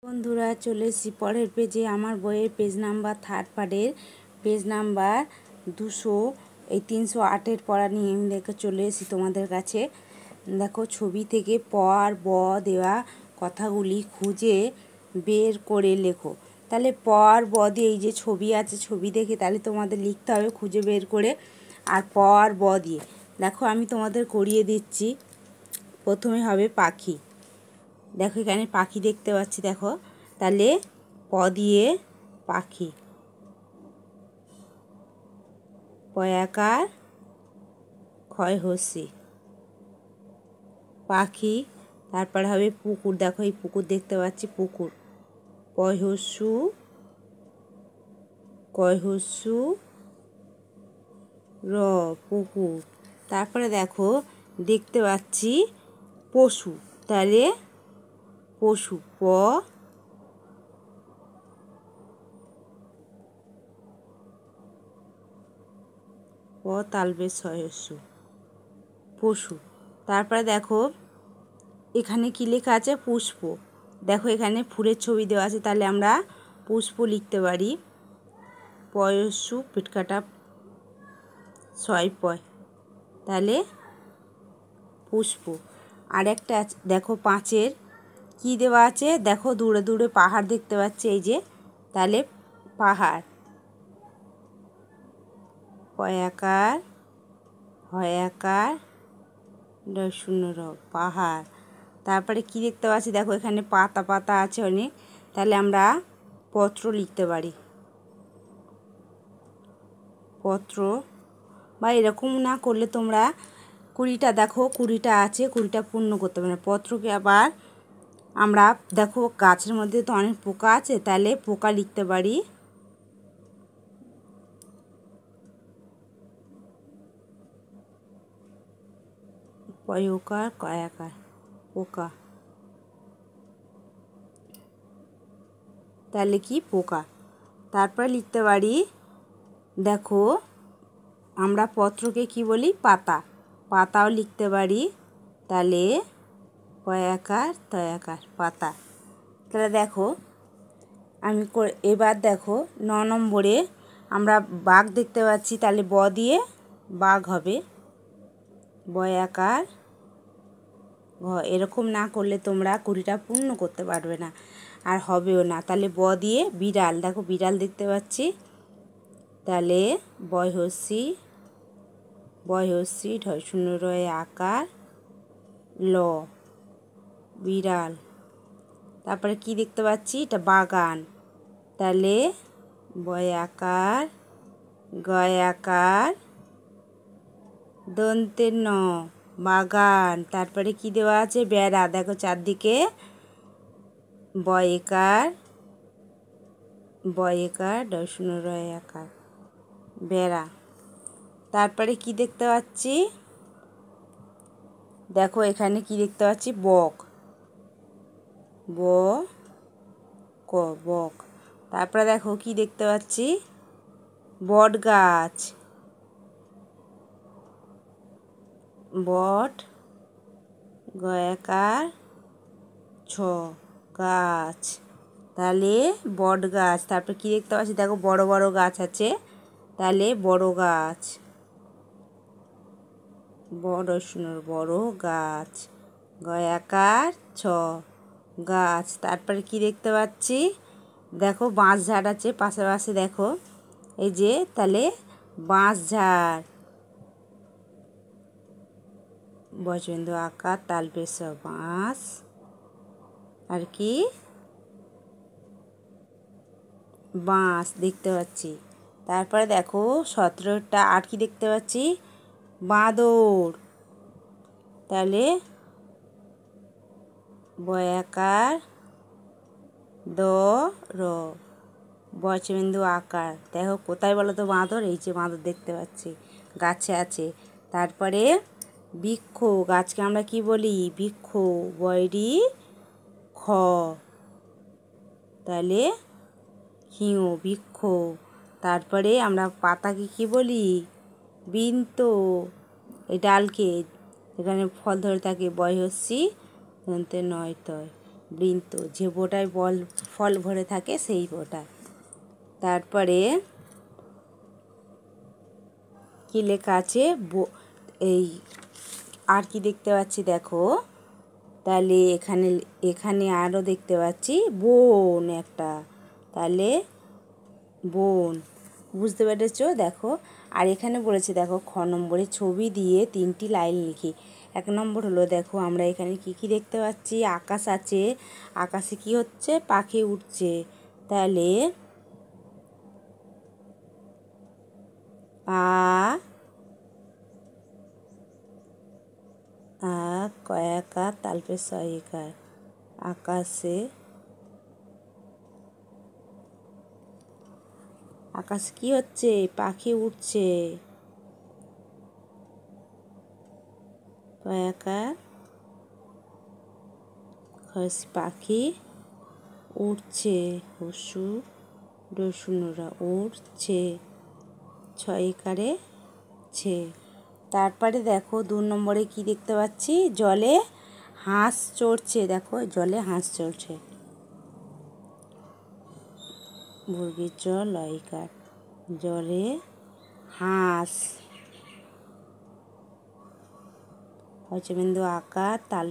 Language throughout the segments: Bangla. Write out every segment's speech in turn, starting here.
বন্ধুরা চলে এসেছি পরের পেজে। আমার বইয়ের পেজ নাম্বার থার্ড পার্টের পেজ নাম্বার 200 এই 308 পড়া নিয়ে আমি চলে এসেছি তোমাদের কাছে। দেখো, ছবি থেকে প আর ব দেওয়া কথাগুলি খুঁজে বের করে লেখো। তাহলে প আর ব দিয়ে এই যে ছবি আছে, ছবি দেখে তাহলে তোমাদের লিখতে হবে খুঁজে বের করে। আর প আর ব দিয়ে দেখো আমি তোমাদের করিয়ে দিচ্ছি। প্রথমে হবে পাখি। দেখো এখানে পাখি দেখতে পাচ্ছি, দেখো তাহলে প দিয়ে পাখি, পয়াকার ক্ষয় হসি পাখি। তারপর হবে পুকুর। দেখো এই পুকুর দেখতে পাচ্ছি, পুকুর, পয়হস্যু কয়হস্যু র পুকুর। তারপরে দেখো দেখতে পাচ্ছি পশু, তাহলে পশু, প তালবে ছয়স্যু পশু। তারপরে দেখো এখানে কি লেখা আছে, পুষ্প। দেখো এখানে ফুলের ছবি দেওয়া আছে, তাহলে আমরা পুষ্প লিখতে পারি। পয়স্যু পিটকাটা ছয় পয়, তাহলে পুষ্প। আর একটা দেখো পাঁচের কি দেওয়া আছে, দেখো দূরে দূরে পাহাড় দেখতে পাচ্ছি, এই যে তাহলে পাহাড়, পয়াকার হয়াকার শূন্য র পাহাড়। তারপরে কি দেখতে পাচ্ছি, দেখো এখানে পাতা পাতা আছে অনেক, তাহলে আমরা পত্র লিখতে পারি, পত্র। বা এরকম না করলে তোমরা 20টা, দেখো 20টা আছে, 20টা পূর্ণ করতে পারে পত্রকে। আবার আমরা দেখো গাছের মধ্যে তো অনেক পোকা আছে, তাহলে পোকা লিখতে পারি, পয়কার কয়াকার পোকা, তাহলে কি পোকা। তারপরে লিখতে পারি, দেখো আমরা পত্রকে কি বলি, পাতা, পাতাও লিখতে পারি, তাহলে পয়াকার তয়াকার পাতা। তাহলে দেখো আমি এবার দেখো 9 নম্বরে আমরা বাঘ দেখতে পাচ্ছি, তাহলে ব দিয়ে বাঘ হবে, বয়াকার ঘ। এরকম না করলে তোমরা 20টা পূর্ণ করতে পারবে না, আর হবেও না। তাহলে ব দিয়ে বিড়াল, দেখো বিড়াল দেখতে পাচ্ছি, তাহলে বয়হস্যি ঢয় শূন্য রয়ে আকার ল, বিড়াল। তারপরে কি দেখতে পাচ্ছি, এটা বাগান, তাহলে বয়াকার গয়াকার দন্তের ন বাগান। তারপরে কি দেওয়া আছে, বেড়া। দেখো চারদিকে বয়েকার শূন্য রয় আকার বেড়া। তারপরে কি দেখতে পাচ্ছি, দেখো এখানে কি দেখতে পাচ্ছি, বক, ব ক বক। তারপরে দেখো কি দেখতে পাচ্ছি, বট গাছ, বট গয়াকার ছ গাছ, তাহলে বট গাছ। তারপর কি দেখতে পাচ্ছি, দেখো বড় বড় গাছ আছে, তাহলে বড় গাছ, বড় সুন্দর বড় গাছ, গয়াকার ছ গাছ। তারপরে কি দেখতে পাচ্ছি, দেখো বাঁশ ঝাড় আছে পাশে, দেখো এই যে, তাহলে বাঁশ ঝাড়, বচেন্দ্র আকার তালবেশ বাঁশ, আর কি বাঁশ দেখতে পাচ্ছি। তারপরে দেখো 17টা আর কি দেখতে পাচ্ছি, বাঁদর, তাহলে বয়াকার দ র বচেন্দ্র আকার। দেখো কোথায় বলো তো বাঁদর, এই যে বাঁদর দেখতে পাচ্ছি, গাছে আছে। তারপরে বৃক্ষ, গাছকে আমরা কি বলি, বৃক্ষ, বয়রি খ, তাহলে হিঙ বৃক্ষ। তারপরে আমরা পাতাকে কি বলি, বৃন্ত, এই ডালকে এখানে ফল ধরে থাকে, বয়হস্যি দন্তে নয় তয় বৃন্ত, যে বোটায় ফল ভরে থাকে সেই বোটা। তারপরে কি লেখা আছে, এই আর কি দেখতে পাচ্ছি দেখো, তাহলে এখানে আরও দেখতে পাচ্ছি বোন একটা, তাহলে বোন, বুঝতে পেরেছ? দেখো, আর এখানে বলেছে দেখো খ নম্বরে ছবি দিয়ে 3টি লাইন লিখি। 1 নম্বর হলো দেখো আমরা এখানে কি কি দেখতে পাচ্ছি, আকাশ আছে, আকাশে কি হচ্ছে, পাখি উঠছে, তাহলে কয়াকার তালপে সহিকার, আকাশে কি হচ্ছে, পাখি উঠছে, কয়াকার পাখি উঠছে, হসু ডসুনুরা উঠছে, ছয়কারে ছে। তারপরে দেখো 2 নম্বরে কি দেখতে পাচ্ছি, জলে হাঁস চড়ছে, দেখো জলে হাঁস চড়ছে, মুরগির জল লয়কার, জলে হাঁস, বিন্দু আকার তাল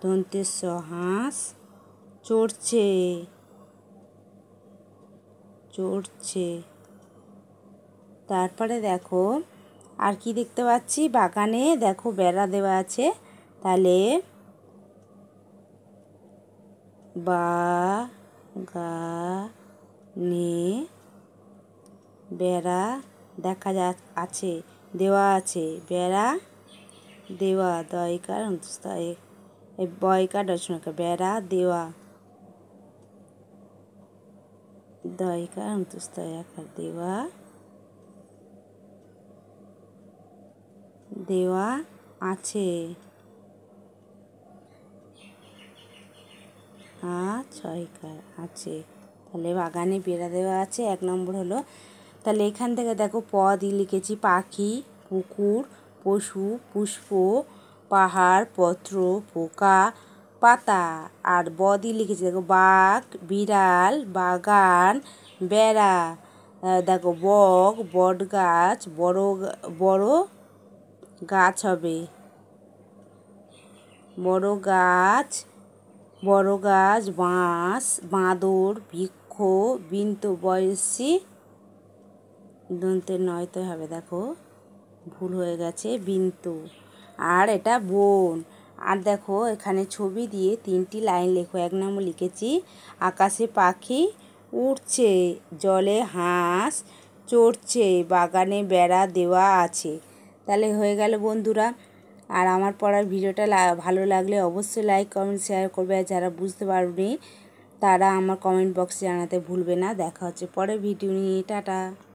দন্তেস হাঁস চড়ছে, তারপরে দেখো আর কি দেখতে পাচ্ছি, বাগানে দেখো বেড়া দেওয়া আছে, তাহলে বাগানে বেড়া দেখা আছে, দেওয়া আছে, বেড়া দেওয়া, দয়কার অন্তস্থায় বয়কার দর্শনকা, বেড়া দেওয়া, দয়কার অন্তস্থায় আকার দেওয়া, দেওয়া আছে, ছয়কার আছে, তাহলে বাগানে বেড়া দেওয়া আছে। 1 নম্বর হলো, তাহলে এখান থেকে দেখো দিয়ে লিখেছি পাখি, পুকুর, পশু, পুষ্প, পাহাড়, পত্র, পোকা, পাতা, আর দিয়ে লিখেছি দেখো বাঘ, বিড়াল, বাগান, বেড়া, দেখো বক, বট গাছ, বড় গাছ হবে, বড় গাছ, বাঁশ, বাঁদর, বৃক্ষ, বিন্তু বয়সী দন্তের নয়তো হবে, দেখো ভুল হয়ে গেছে, বিন্তু, আর এটা বোন। আর দেখো এখানে ছবি দিয়ে 3টি লাইন লেখো। 1 নম্বর লিখেছি আকাশে পাখি উড়ছে, জলে হাঁস চড়ছে, বাগানে বেড়া দেওয়া আছে। তাহলে হয়ে গেল বন্ধুরা। আর আমার পড়ার ভিডিওটা ভালো লাগলে অবশ্যই লাইক কমেন্ট শেয়ার করবে, আর যারা বুঝতে পারোনি তারা আমার কমেন্ট বক্সে জানাতে ভুলবে না। দেখা হচ্ছে পরের ভিডিও নিয়ে, টাটা।